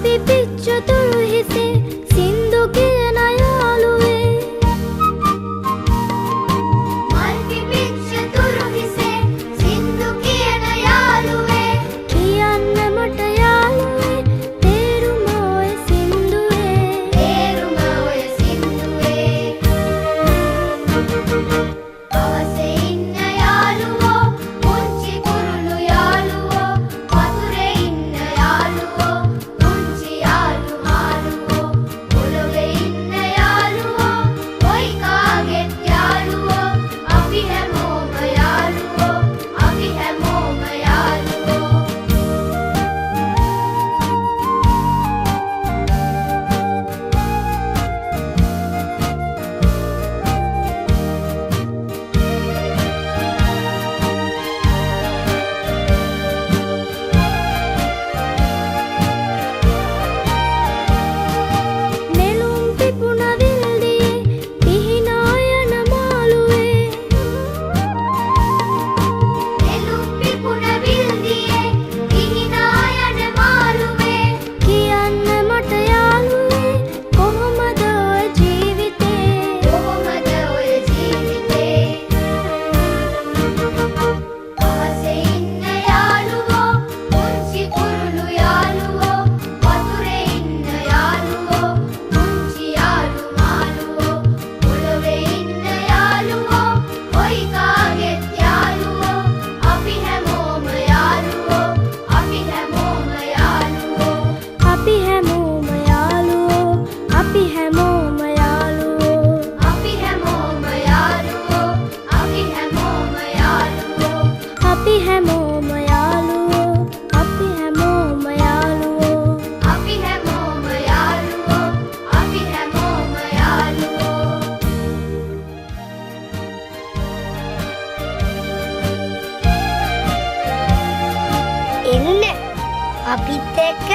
පිපිච්ච තුරු හිසේ සින්දු කියන යාළුවේ මල් පිපිච්ච තුරු හිසේ සින්දු කියන යාළුවේ කියන්න මට යාළුවේ තේරුම ඔය සින්දුවේ අවසේ ඉන්න යාළුවෝ පුංචි කුරුළු යාළුවෝ වතුරේ ඉන්න යාළුවෝ පුංචි යාළු මාළුවෝ පොළොවේ ඉන්න යාළුවෝ කොයි කාගෙත් යාළුවෝ අපි හැමෝම යාළුවෝ නෙළුම් පිපුණ විල්දියේ පිහිනා යන මාළුවේ කියන්න මට යාළුවේ කොහොමද ඔය ජීවිතේ අවසේ ඉන්න යාළුවෝ පුංචි කුරුළු යාළුවෝ වතුරේ ඉන්න යාළුවෝ පුංචි යාළු මාළුවෝ පොළොවේ ඉන්න යාළුවෝ කොයි කාගෙත් යාළුවෝ අපි හැමෝම යාළුවෝ අපි හැමෝම යාළුවෝ අපි හැමෝම යාළුවෝ අපි හැමෝම යාළුවෝ අපි හැමෝම යාළුවෝ අපි හැමෝම යාළුවෝ අපි හැමෝම යාළුවෝ අපි හැමෝම යාළුවෝ අපි හැමෝම යාළුවෝ අපි හැමෝම යාළුවෝ එන්න අපිත් එක්ක